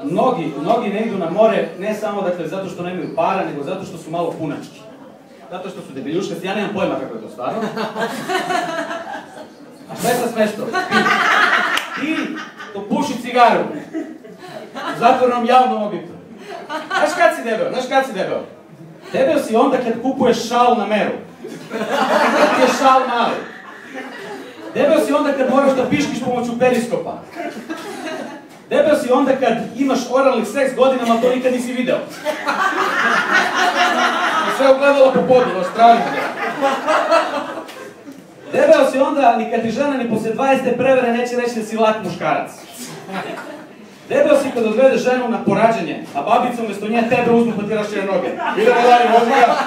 Mnogi ne idu na more, ne samo dakle zato što nemaju para, nego zato što su malo punački. Zato što su debeljuškasti, ja nemam pojma kako je to stvarno. A šta je sa smeštom? Ti to puši cigaru u zatvorenom javnom objektu. Znaš kad si debel? Debel si onda kad kupuješ šal na meru. Kad ti je šal mali. Debel si onda kad moraš da piškiš pomoću periskopa. Debel si onda kad imaš oralni seks godinama, to nikad nisi video. Sve ugledalo po podu, na strani. Debel si onda ni kad ti žena ni posle 20 prevere neće reći da si lak muškarac. Debel si kad odvedeš ženu na porađenje, a babica umjesto nje tebe uzmu pa ti raščere noge. Idemo dalje, možda.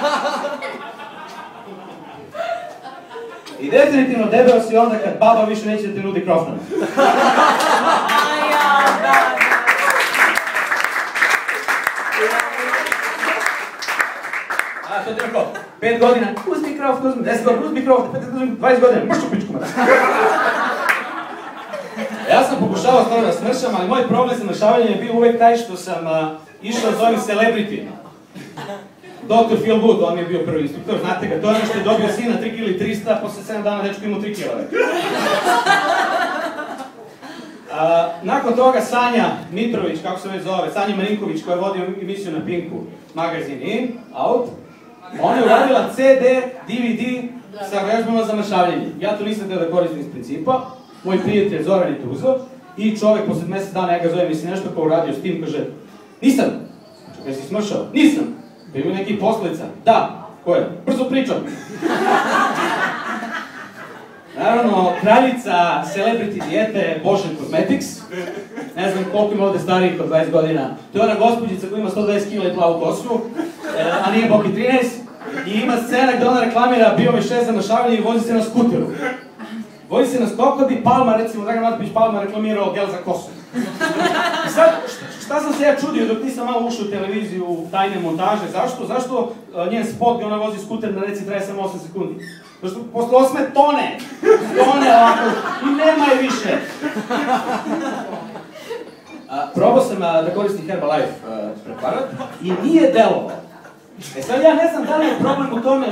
I definitivno debel si onda kad baba više neće da ti nudi krofnove. A, to ti rekao, 5 godina, uzmi krofn, 10 godina, uzmi krofn, 20 godina, mršu pičku me. Ja sam pokušavao stvarno da smršam, ali moj problem sa mršavanjem je bio uvek taj što sam išao za ovim celebrity. Dr. Phil Wood, on je bio prvi instruktor, znate ga, to je ono što je dobio sina 3,300 kg, posle 7 dana dečko imao 3 kg. Nakon toga Sanja Mitrović, kako se već zove, Sanja Marinković koja vodi emisiju na Pinku, magazin In, Out, ona je uradila CD, DVD sa vežbama za mršavljenje. Ja to nisam teo da koristim iz principa, moj prijatelj Zoran je to uzeo i čovek posle mesec dana, ja ga zovem, misli nešto kao uradio s tim, kaže, nisam, čekaj si smršao, nisam, pa ima neki posledica, da, ko je, brzo pričam. Naravno, kraljica celebrity dijete Božen Cosmetics, ne znam koliko ima ovde starijih od 20 godina, to je ona gospođica koja ima 120 kg i plavu kosu, a nije Boki 13, i ima scena gde ona reklamira Bio 6 za mršavanje i vozi se na skuteru. Vozi se na skokodi, Palma, recimo Dragan Matović Palma reklamirao gel za kosu. I sad, šta sam se ja čudio dok nisam malo ušao u televiziju, tajne montaže, zašto njen spot gde ona vozi skuter na reci traje samo 8 sekundi? Zašto posle 8 tone ovako, i nema je više. Probao sam da koristim Herbalife preparat i nije delovao. E sad ja ne znam da li je problem u tome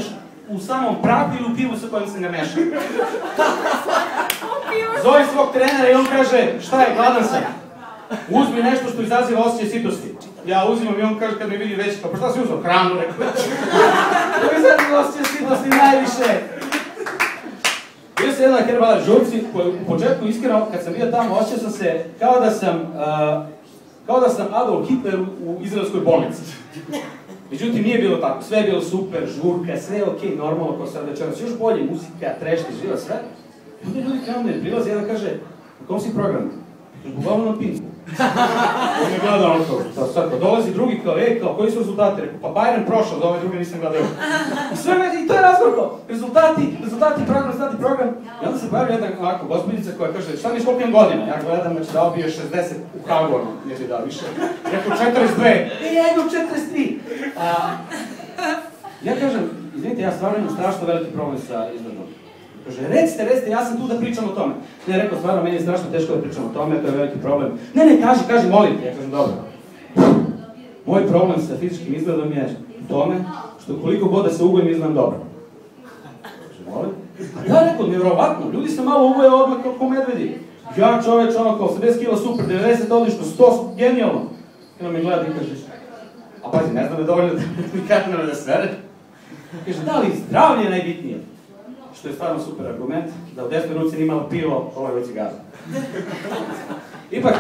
u samom prahu ili u pivu sa kojim sam ga mešao. Zove svog trenera i on kaže, šta je, gladan sam. Uzmi nešto što izaziva osjećaj sitosti. Ja uzimam i on kaže kad mi vidi veći, pa šta si uzao? Hranu, rekao. To mi izaziva osjećaj sitosti najviše. Bio sam jedan Herbalife žurci koji u početku iskreno, kad sam bio tamo, osjećao sam se kao da sam Adolf Hitler u izraelskoj bolnici. Međutim, nije bilo tako, sve je bilo super, žurka, sve je okej, normalno kao sad večeras, još bolje, muzika, trešti, živa, sve. I onda ljudi krenu da mi prilaze, jedan kaže, na kom si programu? Uglavnom na Pinku. On je gledao ono kao, sad, pa dolazi drugi kao, koji su rezultati? Rekao, pa Bayern prošao, za ove druge nisam gledao. I to je razgovor kao, rezultati program. I onda se pojavlja jedna ovako gospođica koja kaže, šta mi koliko imam godina? Ja gledam, znači dao bio 60 u Kalgonu, nije bi dao više. Rekao, 42. Ja imam 43. Ja kažem, izvinite, ja stvarno imam strašno veliki problem sa izgledom. Kaže, recite, ja sam tu da pričam o tome. Ne, rekao, stvarno, meni je strašno teško da pričam o tome, to je veliki problem. Ne, kaži, molim te. Ja kažem, dobro. Moj problem sa fizičkim izgledom je u tome što koliko god da se ugojem izgledam dobro. Kaže, molim? A ja rekao, nevjerovatno, ljudi se malo ugoje odmah kao medvedi. Ja čoveč, ono kao 70 kila super, 90 odlično, 100 genijalno. I on mi gleda i kaže, a pazi, ne znam da je dovoljno da svere. Kaže, da li zdravlje je najbitnije? Što je stvarno super argument, da u desnoj ruci nije malo pivo, ovo je već cigaru. Ipak,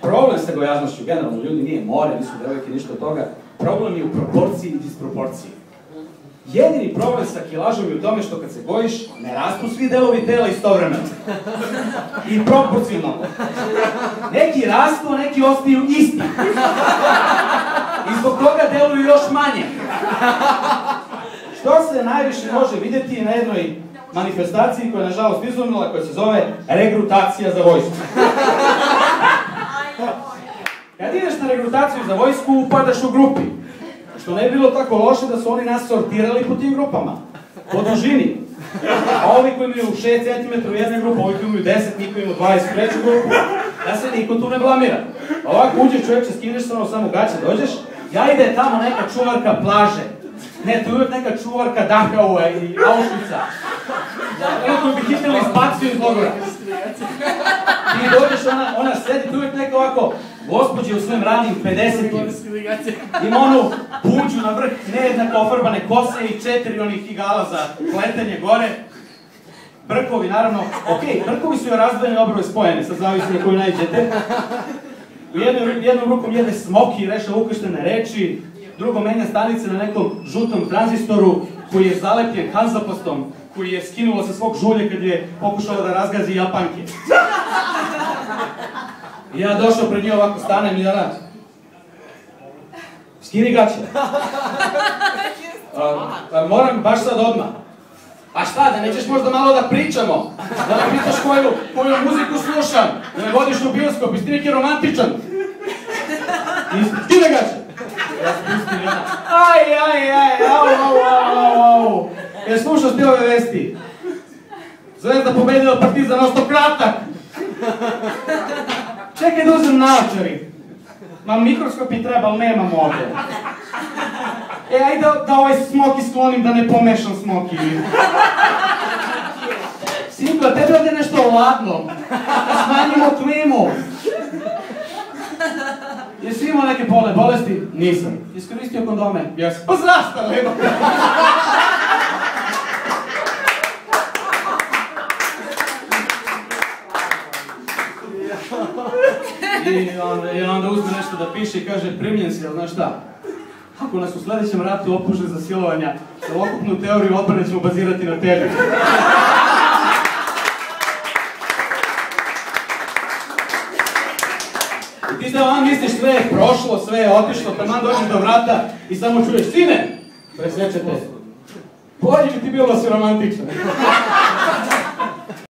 problem sa gojaznošću, generalno ljudi nije more, nisu devojke, ništa od toga, problem je u proporciji i disproporciji. Jedini problem sa kilažom je u tome što kad se gojiš, ne rastu svi delovi tela istovremeno. I proporcionalno. Neki rastu, a neki ostaju isti. I zbog toga deluju još manje. Što se najviše može vidjeti na jednoj manifestaciji koja je nažalost izumrla, koja se zove regrutacija za vojsku. Kad ideš na regrutaciju za vojsku, upadaš u grupi. Što ne bi bilo tako loše da su oni nas sortirali po tim grupama. Po dužini. A ovi koji imaju 6 cm u jednu grupu, ovi koji imaju 10, niko imaju 20 u treću grupu. Da se niko tu ne blamira. Ovako uđeš čovječe, skineš se ono samo gaće, dođeš, ja ide tamo neka čuvarka plaže. Ne, tu je uvijek neka čuvarka Dachaua i Auschwitza. Ono koju bi Hitler izbacio iz logora. Ti dođeš, ona sedi, tu uvijek neka ovako gospođe u svojim ranim 50-im. Ima onu puđu na vrh, nejednako ofarbane kose i 4 onih igala za pletanje gore. Brkovi, naravno, okej, brkovi su joj razdvojeni, obrove spojene, sad zavisi na koju najđete. Jednom rukom jede smoki i reša ukrštene reči, drugo menja stanice na nekom žutom tranzistoru koji je zalepljen hanzapastom, koji je skinulo sa svog žulje kad je pokušala da razgazi Japanke. I ja došao pred nje ovako, stanem i ona... Skini gaće. Moram baš sad odmah. A šta, da nećeš možda malo da pričamo? Da me pitaš koju muziku slušam? Da me vodiš u bioskop, jesi ti neki romantičan? Skini gaće. Ja spustim jedna. Au. Jer slušaš ti ove vesti? Zvezda pobedila Partizan, ostao kratak. Čekaj da uzem naočari. Ma mikroskop i treba, ali nemam ovdje. Ajde da ovaj smoki sklonim, da ne pomešam smoki. Sinko, tebi ovdje nešto ladno. Da smanjimo klimu. Jesi imao neke bolesti? Nisam. Iskoristio kondome? Jesam. Pa zašto, lebo? I onda uzme nešto da piše i kaže, primljen si, ali znaš šta? Ako nas u sljedećem ratu optuže za silovanja, celokupnu teoriju odbrane ćemo bazirati na tebi. I ti da vam misliš sve je prošlo, sve je otišlo, taman dođeš do vrata i samo čuješ, sine, presjećete, bolje bi ti bilo da si romantičan.